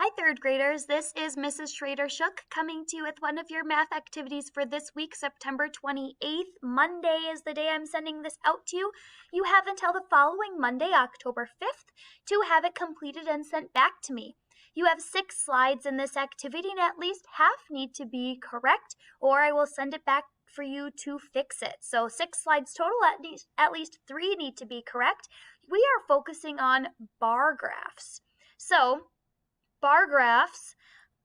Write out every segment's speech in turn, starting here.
Hi, third graders. This is Mrs. Schrader Shook coming to you with one of your math activities for this week, September 28th. Monday is the day I'm sending this out to you. You have until the following Monday, October 5th, to have it completed and sent back to me. You have 6 slides in this activity, and at least half need to be correct, or I will send it back for you to fix it. So 6 slides total, at least 3 need to be correct. We are focusing on bar graphs. So bar graphs,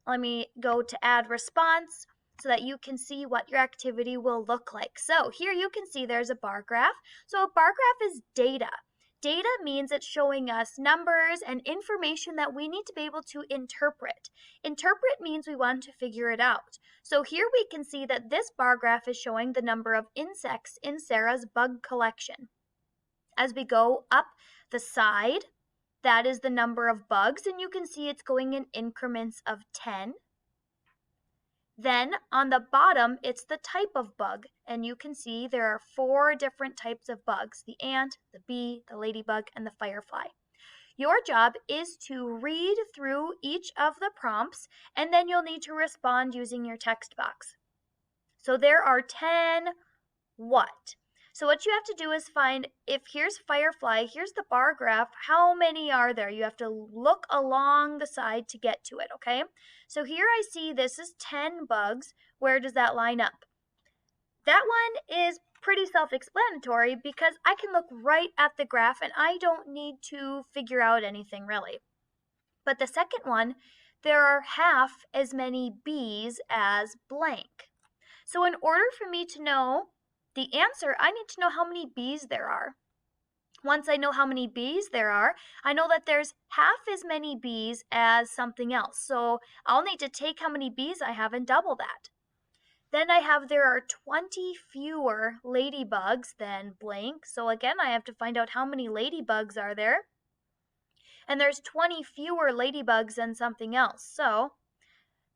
let me go to add response so that you can see what your activity will look like. So here you can see there's a bar graph. So a bar graph is data. Data means it's showing us numbers and information that we need to be able to interpret. Interpret means we want to figure it out. So here we can see that this bar graph is showing the number of insects in Sarah's bug collection. As we go up the side, that is the number of bugs, and you can see it's going in increments of 10. Then on the bottom, it's the type of bug, and you can see there are 4 different types of bugs: the ant, the bee, the ladybug, and the firefly. Your job is to read through each of the prompts, and then you'll need to respond using your text box. So there are 10 what? So what you have to do is find, if here's firefly, here's the bar graph, how many are there? You have to look along the side to get to it, okay? So here I see this is 10 bugs. Where does that line up? That one is pretty self-explanatory because I can look right at the graph and I don't need to figure out anything really. But the second one, there are half as many bees as blank. So in order for me to know the answer, I need to know how many bees there are. Once I know how many bees there are, I know that there's half as many bees as something else. So I'll need to take how many bees I have and double that. Then I have there are 20 fewer ladybugs than blank. So again, I have to find out how many ladybugs are there. And there's 20 fewer ladybugs than something else. So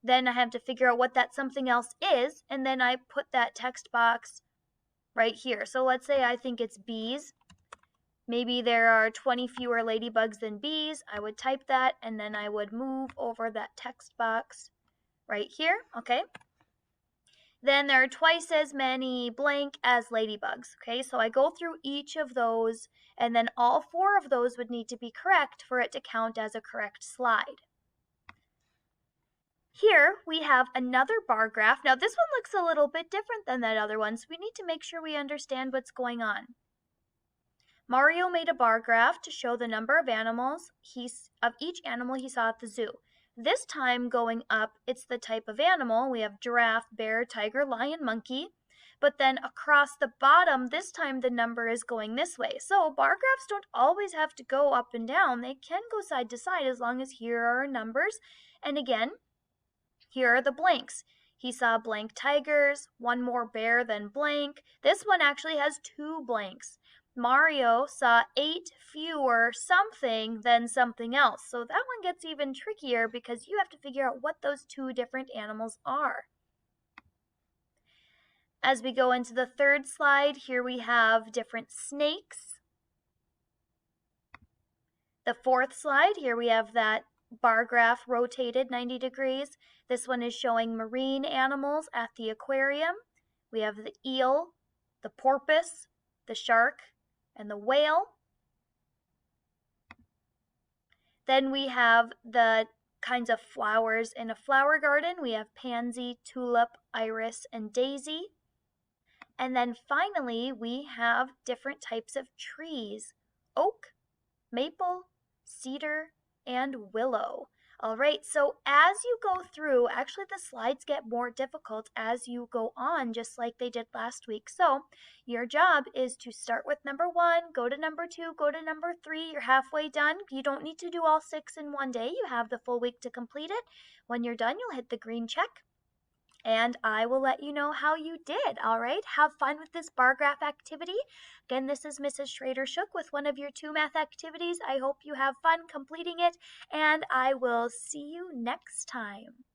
then I have to figure out what that something else is, and then I put that text box right here. So let's say I think it's bees. Maybe there are 20 fewer ladybugs than bees. I would type that, and then I would move over that text box right here, okay? Then there are twice as many blank as ladybugs, okay? So I go through each of those, and then all 4 of those would need to be correct for it to count as a correct slide. Here we have another bar graph. Now this one looks a little bit different than that other one, so we need to make sure we understand what's going on. Mario made a bar graph to show the number of animals of each animal he saw at the zoo. This time going up, it's the type of animal. We have giraffe, bear, tiger, lion, monkey. But then across the bottom, this time the number is going this way. So bar graphs don't always have to go up and down. They can go side to side as long as here are numbers. And again, here are the blanks. He saw blank tigers, 1 more bear than blank. This one actually has 2 blanks. Mario saw 8 fewer something than something else. So that one gets even trickier because you have to figure out what those 2 different animals are. As we go into the third slide, here we have different snakes. The fourth slide, here we have that bar graph rotated 90 degrees. This one is showing marine animals at the aquarium. We have the eel, the porpoise, the shark, and the whale. Then we have the kinds of flowers in a flower garden. We have pansy, tulip, iris, and daisy. And then finally, we have different types of trees: oak, maple, cedar, and willow. All right, so as you go through, actually the slides get more difficult as you go on, just like they did last week. So your job is to start with number 1, go to number 2, go to number 3. You're halfway done. You don't need to do all 6 in one day. You have the full week to complete it. When you're done, you'll hit the green check, and I will let you know how you did. All right, have fun with this bar graph activity. Again, this is Mrs. Schrader Shook with one of your 2 math activities. I hope you have fun completing it, and I will see you next time.